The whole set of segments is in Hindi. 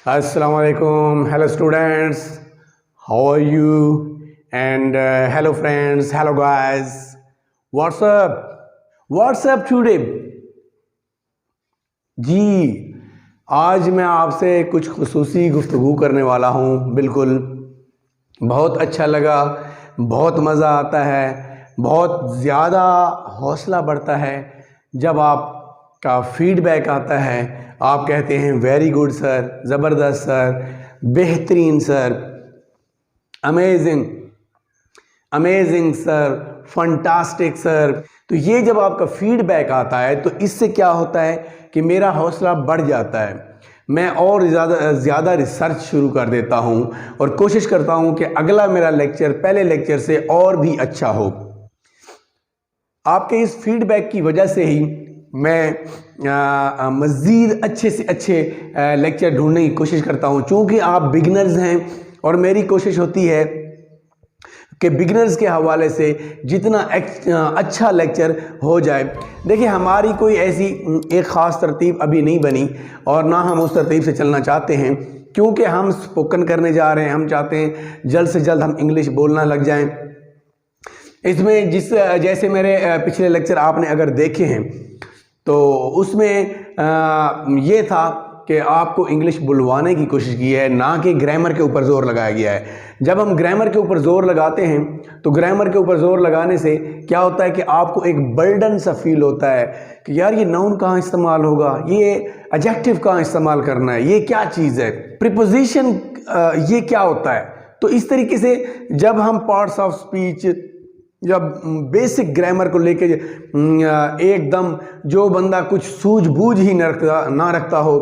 Assalamualaikum. Hello students, how are you? And hello friends, hello guys. What's up? What's up today? जी, आज मैं आपसे कुछ खुसूसी गुफ्तगू करने वाला हूँ। बिल्कुल बहुत अच्छा लगा, बहुत मज़ा आता है, बहुत ज़्यादा हौसला बढ़ता है जब आपका फीडबैक आता है। आप कहते हैं वेरी गुड सर, ज़बरदस्त सर, बेहतरीन sir, amazing amazing sir, fantastic sir. तो ये जब आपका फीडबैक आता है तो इससे क्या होता है कि मेरा हौसला बढ़ जाता है। मैं और ज़्यादा रिसर्च शुरू कर देता हूँ और कोशिश करता हूँ कि अगला मेरा लेक्चर पहले लेक्चर से और भी अच्छा हो। आपके इस फीडबैक की वजह से ही मैं मज़ीद अच्छे से अच्छे लेक्चर ढूंढने की कोशिश करता हूँ। चूँकि आप बिगिनर्स हैं और मेरी कोशिश होती है कि बिगिनर्स के हवाले से जितना अच्छा लेक्चर हो जाए। देखिए, हमारी कोई ऐसी एक ख़ास तरतीब अभी नहीं बनी और ना हम उस तरतीब से चलना चाहते हैं, क्योंकि हम स्पोकन करने जा रहे हैं। हम चाहते हैं जल्द से जल्द हम इंग्लिश बोलना लग जाएं। इसमें जैसे मेरे पिछले लेक्चर आपने अगर देखे हैं तो उसमें ये था कि आपको इंग्लिश बुलवाने की कोशिश की है, ना कि ग्रामर के ऊपर ज़ोर लगाया गया है। जब हम ग्रामर के ऊपर ज़ोर लगाते हैं तो ग्रामर के ऊपर ज़ोर लगाने से क्या होता है कि आपको एक बर्डन सा फील होता है कि यार ये नाउन कहाँ इस्तेमाल होगा, ये एडजेक्टिव कहाँ इस्तेमाल करना है, ये क्या चीज़ है, प्रीपोजिशन ये क्या होता है। तो इस तरीके से जब हम पार्ट्स ऑफ स्पीच, जब बेसिक ग्रामर को लेके एकदम जो बंदा कुछ सूझबूझ ही ना रखता हो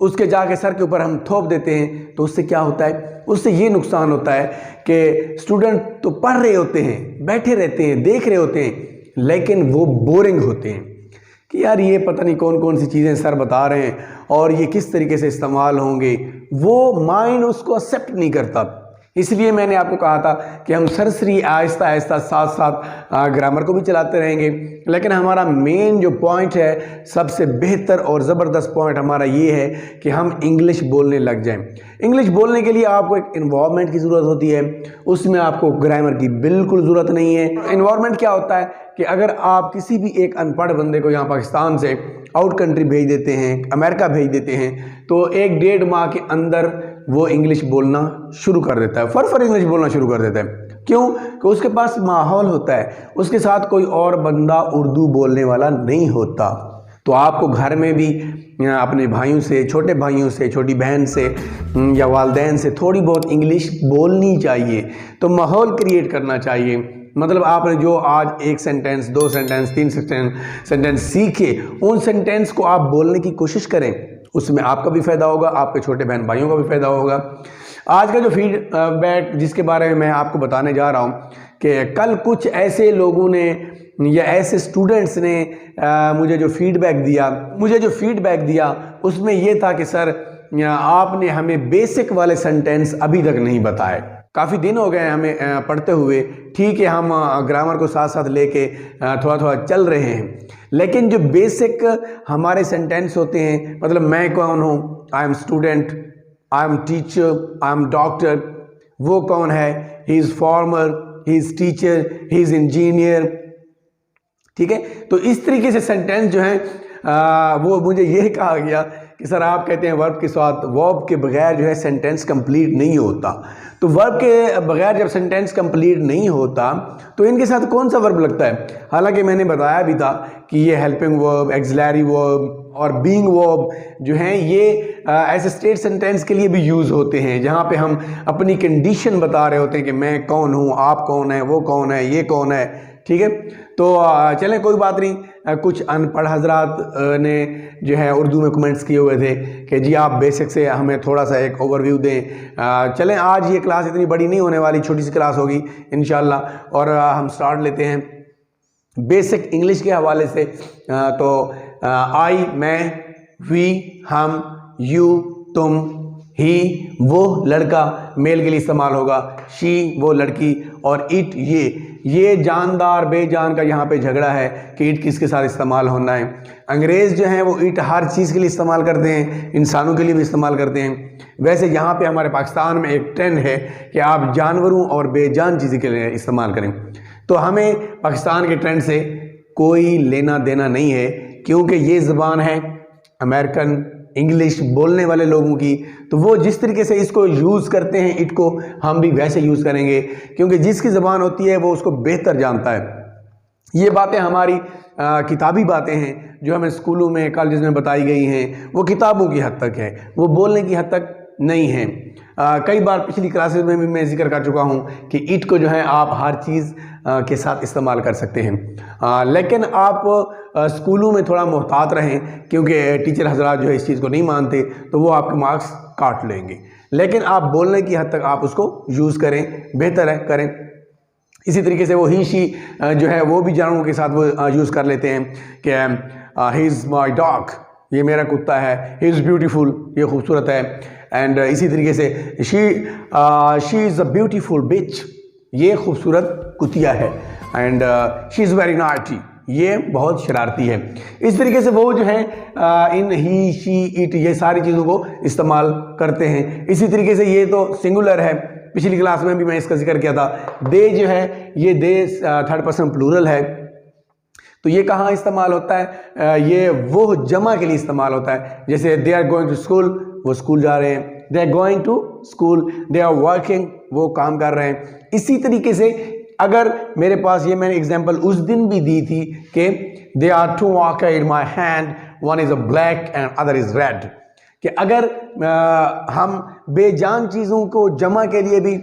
उसके जाके सर के ऊपर हम थोप देते हैं, तो उससे क्या होता है, उससे ये नुकसान होता है कि स्टूडेंट तो पढ़ रहे होते हैं, बैठे रहते हैं, देख रहे होते हैं, लेकिन वो बोरिंग होते हैं कि यार ये पता नहीं कौन कौन सी चीज़ें सर बता रहे हैं और ये किस तरीके से इस्तेमाल होंगे। वो माइंड उसको एक्सेप्ट नहीं करता। इसलिए मैंने आपको कहा था कि हम सरसरी आहिस्ता आहिस्ता साथ साथ ग्रामर को भी चलाते रहेंगे, लेकिन हमारा मेन जो पॉइंट है, सबसे बेहतर और ज़बरदस्त पॉइंट हमारा ये है कि हम इंग्लिश बोलने लग जाएं। इंग्लिश बोलने के लिए आपको एक इन्वायरमेंट की ज़रूरत होती है, उसमें आपको ग्रामर की बिल्कुल ज़रूरत नहीं है। इन्वायरमेंट क्या होता है कि अगर आप किसी भी एक अनपढ़ बंदे को यहाँ पाकिस्तान से आउट कंट्री भेज देते हैं, अमेरिका भेज देते हैं, तो 1-1.5 माह के अंदर वो इंग्लिश बोलना शुरू कर देता है, फर इंग्लिश बोलना शुरू कर देता है। क्यों? कि उसके पास माहौल होता है, उसके साथ कोई और बंदा उर्दू बोलने वाला नहीं होता। तो आपको घर में भी अपने भाइयों से, छोटे भाइयों से, छोटी बहन से या वालिदैन से थोड़ी बहुत इंग्लिश बोलनी चाहिए। तो माहौल क्रिएट करना चाहिए। मतलब आपने जो आज 1 सेंटेंस, 2 सेंटेंस, 3 सेंटेंस सीखे, उन सेंटेंस को आप बोलने की कोशिश करें। उसमें आपका भी फ़ायदा होगा, आपके छोटे बहन भाइयों का भी फ़ायदा होगा। आज का जो फीडबैक जिसके बारे में मैं आपको बताने जा रहा हूँ कि कल कुछ ऐसे लोगों ने या ऐसे स्टूडेंट्स ने मुझे जो फीडबैक दिया उसमें ये था कि सर आपने हमें बेसिक वाले सेंटेंस अभी तक नहीं बताए। काफ़ी दिन हो गए हमें पढ़ते हुए, ठीक है हम ग्रामर को साथ साथ लेके थोड़ा थोड़ा चल रहे हैं, लेकिन जो बेसिक हमारे सेंटेंस होते हैं, मतलब मैं कौन हूँ, I am student, I am teacher, I am doctor, वो कौन है, he is farmer, he is teacher, he is engineer. ठीक है, तो इस तरीके से सेंटेंस जो हैं वो मुझे ये कहा गया कि सर आप कहते हैं वर्ब के साथ, वर्ब के बगैर जो है सेंटेंस कंप्लीट नहीं होता। तो वर्ब के बगैर जब सेंटेंस कंप्लीट नहीं होता तो इनके साथ कौन सा वर्ब लगता है। हालांकि मैंने बताया भी था कि ये हेल्पिंग वर्ब, एक्सिलरी वर्ब और बीइंग वर्ब जो हैं ये ऐसे स्टेट सेंटेंस के लिए भी यूज़ होते हैं, जहाँ पे हम अपनी कंडीशन बता रहे होते हैं कि मैं कौन हूँ, आप कौन है, वो कौन है, ये कौन है। ठीक है, तो चलें कोई बात नहीं। कुछ अनपढ़ हजरात ने जो है उर्दू में कमेंट्स किए हुए थे कि जी आप बेसिक से हमें थोड़ा सा एक ओवरव्यू दें। चलें, आज ये क्लास इतनी बड़ी नहीं होने वाली, छोटी सी क्लास होगी इंशाल्लाह, और हम स्टार्ट लेते हैं बेसिक इंग्लिश के हवाले से। तो आई मैं, वी हम, यू तुम, ही वो लड़का मेल के लिए इस्तेमाल होगा, शी वो लड़की, और इट ये जानदार बेजान का यहाँ पे झगड़ा है कि इट किसके साथ इस्तेमाल होना है। अंग्रेज़ जो हैं वो इट हर चीज़ के लिए इस्तेमाल करते हैं, इंसानों के लिए भी इस्तेमाल करते हैं। वैसे यहाँ पे हमारे पाकिस्तान में एक ट्रेंड है कि आप जानवरों और बेजान चीज़ों के लिए इस्तेमाल करें। तो हमें पाकिस्तान के ट्रेंड से कोई लेना देना नहीं है, क्योंकि ये ज़बान है अमेरिकन इंग्लिश बोलने वाले लोगों की। तो वो जिस तरीके से इसको यूज़ करते हैं इट को, हम भी वैसे यूज़ करेंगे, क्योंकि जिसकी ज़बान होती है वो उसको बेहतर जानता है। ये बातें हमारी किताबी बातें हैं जो हमें स्कूलों में कॉलेज में बताई गई हैं, वो किताबों की हद तक है, वो बोलने की हद तक नहीं है। कई बार पिछली क्लासेस में भी मैं जिक्र कर चुका हूँ कि इट को जो है आप हर चीज़ के साथ इस्तेमाल कर सकते हैं, लेकिन आप स्कूलों में थोड़ा मोहतात रहें, क्योंकि टीचर हजरात जो है इस चीज़ को नहीं मानते, तो वो आपके मार्क्स काट लेंगे। लेकिन आप बोलने की हद तक आप उसको यूज़ करें, बेहतर है करें। इसी तरीके से वो ही शी जो है वो भी जानवरों के साथ वो यूज़ कर लेते हैं कि ही इज़ माई डॉग, ये मेरा कुत्ता है, ही इज़ ब्यूटीफुल, ये खूबसूरत है। एंड इसी तरीके से शी इज़ अ ब्यूटीफुल बिच, ये खूबसूरत कुतिया है। And she is very naughty, ये बहुत शरारती है। इस तरीके से वो जो है इन ही शी इट ये सारी चीज़ों को इस्तेमाल करते हैं। इसी तरीके से ये तो सिंगुलर है, पिछली क्लास में भी मैं इसका जिक्र किया था। दे जो है ये दे थर्ड पर्सन प्लूरल है, तो ये कहाँ इस्तेमाल होता है? ये वो जमा के लिए इस्तेमाल होता है। जैसे they are going to school, वो स्कूल जा रहे हैं, they are going to school, they are working, वो काम कर रहे हैं। इसी तरीके से अगर मेरे पास ये मैंने एग्जांपल उस दिन भी दी थी कि they are two walker in my hand, one is a black and other is red, कि अगर हम बेजान चीज़ों को जमा के लिए भी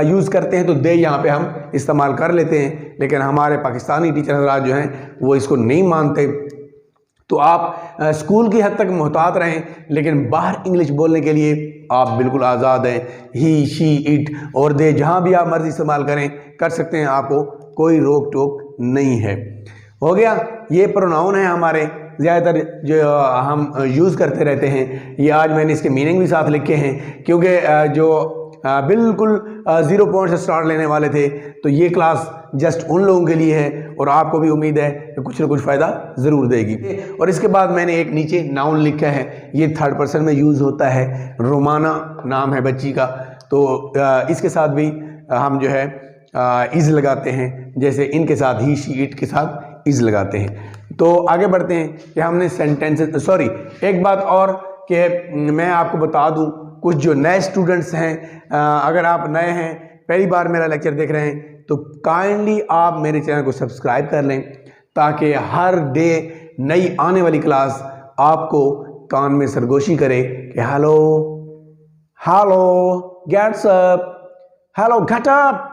यूज़ करते हैं तो दे यहाँ पे हम इस्तेमाल कर लेते हैं, लेकिन हमारे पाकिस्तानी टीचर हज़रात जो हैं वो इसको नहीं मानते। तो आप स्कूल की हद तक मोहतात रहें, लेकिन बाहर इंग्लिश बोलने के लिए आप बिल्कुल आज़ाद हैं। ही शी इट और दे जहाँ भी आप मर्ज़ी इस्तेमाल करें कर सकते हैं, आपको कोई रोक टोक नहीं है। हो गया, ये प्रोनाउन है हमारे ज़्यादातर जो हम यूज़ करते रहते हैं। ये आज मैंने इसके मीनिंग भी साथ लिखे हैं, क्योंकि जो बिल्कुल 0 पॉइंट से स्टार्ट लेने वाले थे, तो ये क्लास जस्ट उन लोगों के लिए है और आपको भी उम्मीद है कि कुछ ना कुछ फ़ायदा ज़रूर देगी। और इसके बाद मैंने एक नीचे नाउन लिखा है, ये थर्ड पर्सन में यूज़ होता है। रोमाना नाम है बच्ची का, तो इसके साथ भी हम जो है इज़ लगाते हैं, जैसे इनके साथ ही शी इट के साथ इज़ लगाते हैं। तो आगे बढ़ते हैं कि हमने सेंटेंसेस, सॉरी एक बात और कि मैं आपको बता दूं, कुछ जो नए स्टूडेंट्स हैं, अगर आप नए हैं पहली बार मेरा लेक्चर देख रहे हैं, तो काइंडली आप मेरे चैनल को सब्सक्राइब कर लें, ताकि हर डे नई आने वाली क्लास आपको कान में सरगोशी करे कि hello hello gets up, hello get up,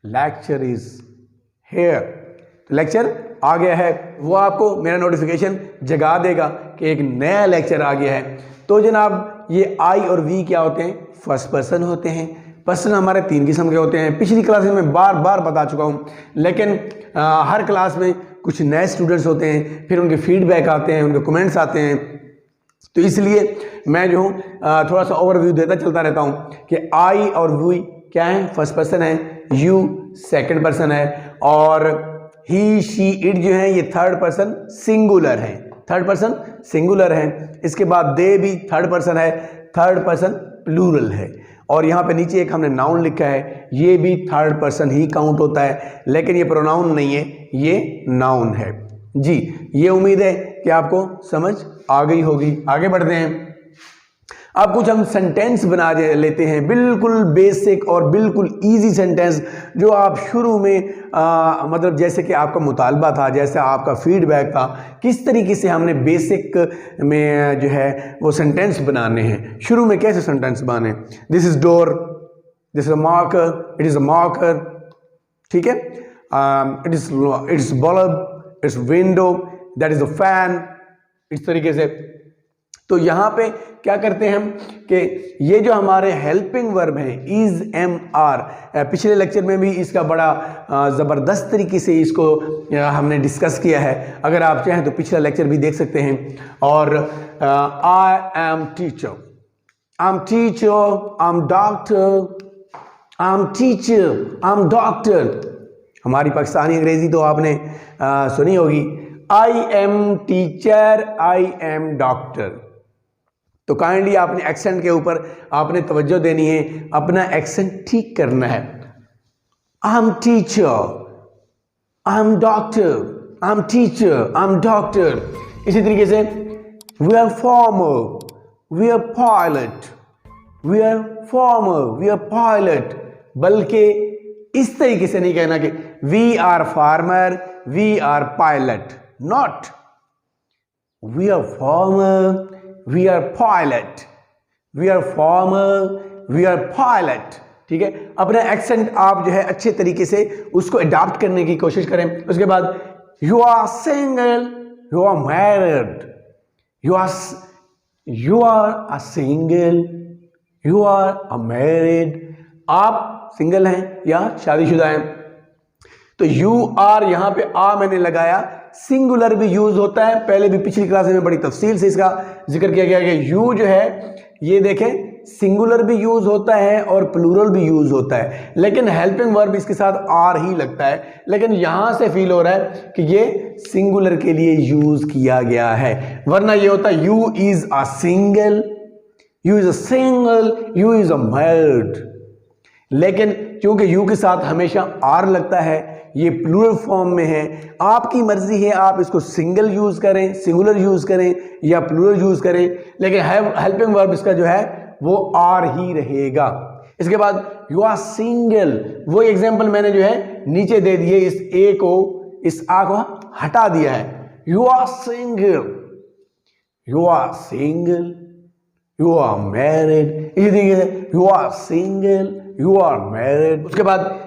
lecture is here. Lecture आ गया है, वो आपको मेरा नोटिफिकेशन जगा देगा कि एक नया लेक्चर आ गया है। तो जनाब ये आई और वी क्या होते हैं? फर्स्ट पर्सन होते हैं। पर्सन हमारे 3 किस्म के होते हैं, पिछली क्लास में मैं बार बार बता चुका हूँ, लेकिन हर क्लास में कुछ नए स्टूडेंट्स होते हैं, फिर उनके फीडबैक आते हैं, उनके कमेंट्स आते हैं, तो इसलिए मैं जो हूँ थोड़ा सा ओवरव्यू देता चलता रहता हूँ कि आई और वी क्या है? फर्स्ट पर्सन है, यू सेकंड पर्सन है, और ही शी इट जो है ये थर्ड पर्सन सिंगुलर है, थर्ड पर्सन सिंगुलर है। इसके बाद दे भी थर्ड पर्सन है, थर्ड पर्सन प्लूरल है। और यहाँ पे नीचे एक हमने नाउन लिखा है, ये भी थर्ड पर्सन ही काउंट होता है, लेकिन ये प्रोनाउन नहीं है, ये नाउन है जी। ये उम्मीद है कि आपको समझ आ गई होगी। आगे बढ़ते हैं, अब कुछ हम सेंटेंस बना लेते हैं, बिल्कुल बेसिक और बिल्कुल इजी सेंटेंस, जो आप शुरू में मतलब जैसे कि आपका मुतालबा था, जैसे आपका फीडबैक था, किस तरीके से हमने बेसिक में जो है वो सेंटेंस बनाने हैं। शुरू में कैसे सेंटेंस बनाने? This is door, this is a marker, it is a marker, ठीक है। It is bulb, it's window, that is a fan, इस तरीके से। तो यहाँ पे क्या करते हैं हम कि ये जो हमारे हेल्पिंग वर्ब हैं इज एम आर, पिछले लेक्चर में भी इसका बड़ा ज़बरदस्त तरीके से इसको हमने डिस्कस किया है। अगर आप चाहें तो पिछला लेक्चर भी देख सकते हैं। और आई am teacher, I am teacher, I am doctor, I am teacher, I am doctor. हमारी पाकिस्तानी अंग्रेज़ी तो आपने सुनी होगी, आई am teacher, I am doctor. तो काइंडली आपने एक्सेंट के ऊपर आपने तवज्जो देनी है, अपना एक्सेंट ठीक करना है। I am teacher, I am doctor, I am teacher, I am doctor. इसी तरीके से we are farmer, we are pilot, we are farmer, we are pilot. बल्कि इस तरीके से नहीं कहना कि we are farmer, we are pilot, not we are farmer, we are pilot, we are farmer, we are pilot. ठीक है, अपना एक्सेंट आप जो है अच्छे तरीके से उसको अडॉप्ट करने की कोशिश करें। उसके बाद you are single, you are married, you are a single, you are a married. आप सिंगल हैं या शादीशुदा हैं, तो यू आर यहां पे आ मैंने लगाया, सिंगुलर भी यूज होता है। पहले भी पिछली क्लास में बड़ी तफसील से इसका जिक्र किया गया कि यू जो है ये देखें सिंगुलर भी यूज होता है और प्लूरल भी यूज होता है, लेकिन हेल्पिंग वर्ब इसके साथ आर ही लगता है। लेकिन यहां से फील हो रहा है कि ये सिंगुलर के लिए यूज किया गया है, वरना ये होता है you is a single, you is a single, you is a married. लेकिन क्योंकि यू के साथ हमेशा आर लगता है, ये प्लूरल फॉर्म में है, आपकी मर्जी है आप इसको सिंगल यूज करें, सिंगुलर यूज करें या प्लूरल यूज करें, लेकिन हेल्पिंग वर्ब इसका जो है वो आर ही रहेगा। इसके बाद यू आर सिंगल, वो एग्जांपल मैंने जो है नीचे दे दिए, इस ए को, इस आ को हटा दिया है। You are single, you are single, you are married. इसी तरीके से you are single, you are married. उसके बाद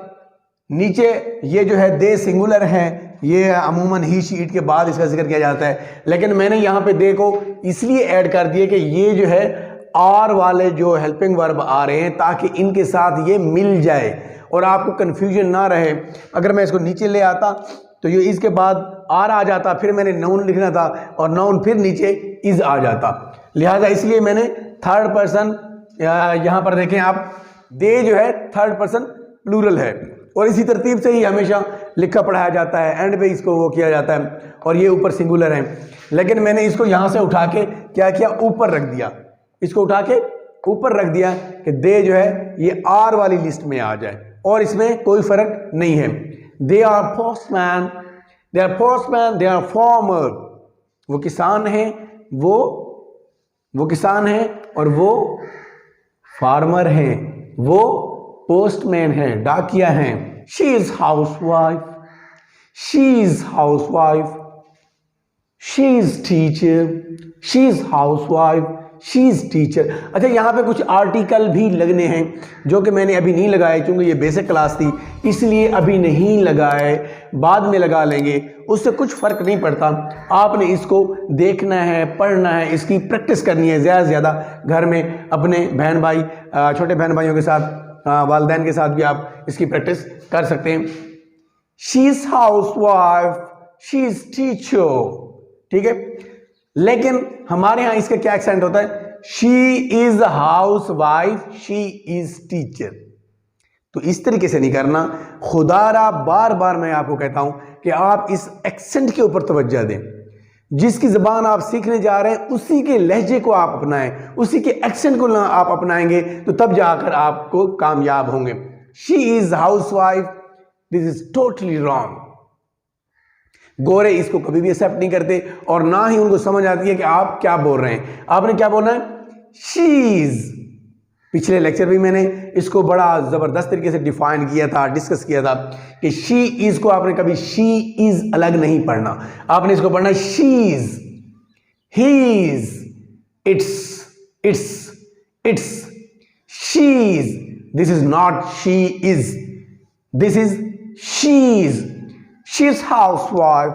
नीचे ये जो है दे सिंगुलर है, ये अमूमन ही शी इट के बाद इसका जिक्र किया जाता है, लेकिन मैंने यहाँ पे दे को इसलिए ऐड कर दिया कि ये जो है आर वाले जो हेल्पिंग वर्ब आ रहे हैं ताकि इनके साथ ये मिल जाए और आपको कंफ्यूजन ना रहे। अगर मैं इसको नीचे ले आता तो ये इसके बाद आर आ जाता, फिर मैंने नाउन लिखना था और नाउन फिर नीचे इज आ जाता, लिहाजा इसलिए मैंने थर्ड पर्सन यहाँ पर देखें आप, दे जो है थर्ड पर्सन प्लूरल है और इसी तरतीब से ही हमेशा लिखा पढ़ाया जाता है, एंड पे इसको वो किया जाता है और ये ऊपर सिंगुलर है। लेकिन मैंने इसको यहाँ से उठा के क्या किया, ऊपर रख दिया, इसको उठा के ऊपर रख दिया कि दे जो है ये आर वाली लिस्ट में आ जाए और इसमें कोई फर्क नहीं है। They are postman, they are postman, they are farmer, वो किसान है, वो किसान है और वो फार्मर है, वो पोस्टमैन है, डाकिया है। She is housewife, she is housewife, she is teacher, she is housewife, she is teacher. अच्छा, यहाँ पे कुछ आर्टिकल भी लगने हैं जो कि मैंने अभी नहीं लगाए क्योंकि ये बेसिक क्लास थी, इसलिए अभी नहीं लगाए, बाद में लगा लेंगे, उससे कुछ फ़र्क नहीं पड़ता। आपने इसको देखना है, पढ़ना है, इसकी प्रैक्टिस करनी है ज़्यादा से ज़्यादा घर में अपने बहन भाई, छोटे बहन भाइयों के साथ, वालिदैन के साथ भी आप इसकी प्रैक्टिस कर सकते हैं। She is housewife, she is teacher, ठीक है। लेकिन हमारे यहाँ इसका क्या एक्सेंट होता है, she is house wife, she is teacher. तो इस तरीके से नहीं करना, खुदारा बार बार मैं आपको कहता हूं कि आप इस एक्सेंट के ऊपर तवज्जो दें। जिसकी जबान आप सीखने जा रहे हैं उसी के लहजे को आप अपनाएं, उसी के एक्सेंट को आप अपनाएंगे तो तब जाकर आपको कामयाब होंगे। She is house wife, this is totally wrong. गोरे इसको कभी भी एक्सेप्ट नहीं करते और ना ही उनको समझ आती है कि आप क्या बोल रहे हैं। आपने क्या बोलना है, शीज। पिछले लेक्चर भी मैंने इसको बड़ा जबरदस्त तरीके से डिफाइन किया था, डिस्कस किया था कि शी इज को आपने कभी शी इज अलग नहीं पढ़ना, आपने इसको पढ़ना she's, he's, it's, she's. This is not she is, this is she's. She is housewife,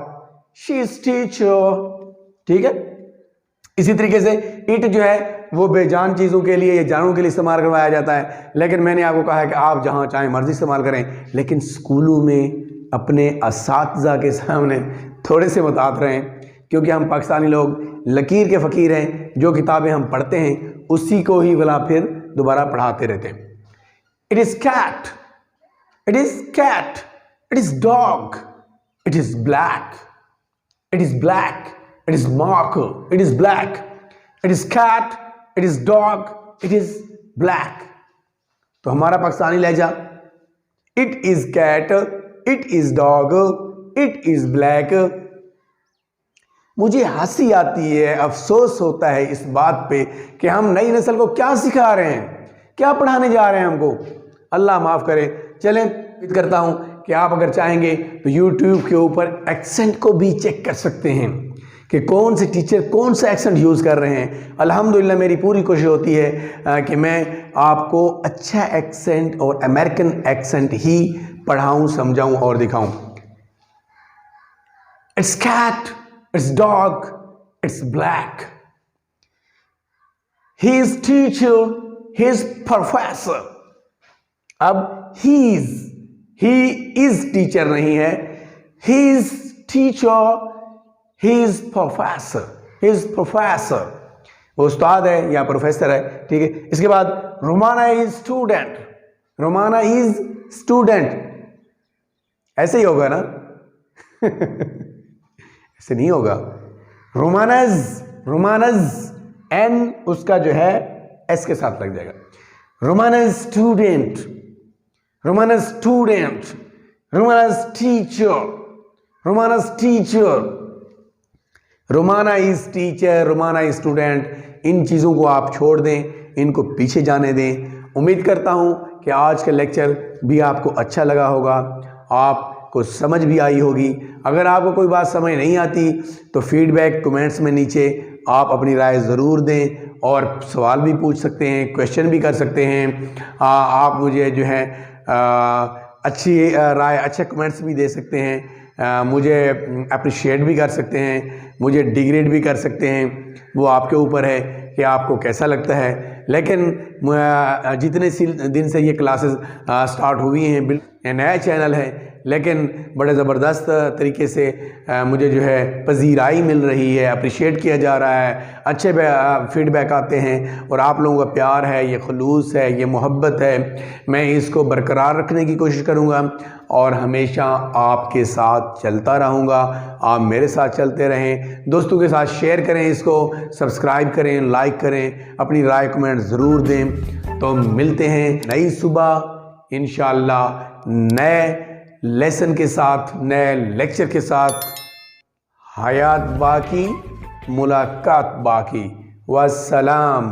she is teacher, ठीक है। इसी तरीके से इट जो है वो बेजान चीज़ों के लिए या जानों के लिए इस्तेमाल करवाया जाता है, लेकिन मैंने आपको कहा है कि आप जहाँ चाहें मर्जी इस्तेमाल करें, लेकिन स्कूलों में अपने असातिज़ा के सामने थोड़े से मुतात रहें, क्योंकि हम पाकिस्तानी लोग लकीर के फ़कीर हैं, जो किताबें हम पढ़ते हैं उसी को ही भला फिर दोबारा पढ़ाते रहते हैं। It is cat, it is cat, it is dog, it is black, it is black, it is mark, it is black, it is cat, it is dog, it is black. तो हमारा पाकिस्तानी लहजा, it is cat, it is dog, it is black. मुझे हंसी आती है, अफसोस होता है इस बात पे कि हम नई नस्ल को क्या सिखा रहे हैं, क्या पढ़ाने जा रहे हैं हमको। अल्लाह माफ़ करे। चलें, उम्मीद करता हूं कि आप अगर चाहेंगे तो YouTube के ऊपर एक्सेंट को भी चेक कर सकते हैं कि कौन से टीचर कौन सा एक्सेंट यूज़ कर रहे हैं। अल्हम्दुलिल्लाह मेरी पूरी कोशिश होती है कि मैं आपको अच्छा एक्सेंट और अमेरिकन एक्सेंट ही पढ़ाऊं, समझाऊं और दिखाऊं। It's cat, it's dog, it's black. He is teacher, he is professor. अब ही इज टीचर नहीं है, he is teacher, he is professor, he is professor. वो उस्ताद है या प्रोफेसर है, ठीक है। इसके बाद Romana is student, Romana is student. ऐसे ही होगा ना ऐसे नहीं होगा। रोमानज, रोमानज एन उसका जो है एस के साथ लग जाएगा। Romana's student, Romana's student, Romana's teacher, Romana's teacher. Romana is teacher, Romana is student. इन चीज़ों को आप छोड़ दें, इनको पीछे जाने दें। उम्मीद करता हूं कि आज का लेक्चर भी आपको अच्छा लगा होगा, आपको समझ भी आई होगी। अगर आपको कोई बात समझ नहीं आती तो फीडबैक कमेंट्स में नीचे आप अपनी राय ज़रूर दें और सवाल भी पूछ सकते हैं, क्वेश्चन भी कर सकते हैं। आप मुझे जो है अच्छी राय, अच्छे कमेंट्स भी दे सकते हैं, मुझे अप्रिशिएट भी कर सकते हैं, मुझे डिग्रेड भी कर सकते हैं। वो आपके ऊपर है कि आपको कैसा लगता है। लेकिन जितने दिन से ये क्लासेस स्टार्ट हुई हैं, ये नया चैनल है, लेकिन बड़े ज़बरदस्त तरीके से मुझे जो है पजीराई मिल रही है, अप्रिशिएट किया जा रहा है, अच्छे फीडबैक आते हैं और आप लोगों का प्यार है, ये खलूस है, ये मोहब्बत है। मैं इसको बरकरार रखने की कोशिश करूँगा और हमेशा आपके साथ चलता रहूँगा। आप मेरे साथ चलते रहें, दोस्तों के साथ शेयर करें, इसको सब्सक्राइब करें, लाइक करें, अपनी राय कमेंट ज़रूर दें। तो मिलते हैं नई सुबह इंशाअल्लाह नए लेसन के साथ, नए लेक्चर के साथ। हयात बाकी, मुलाकात बाकी। वस्सलाम।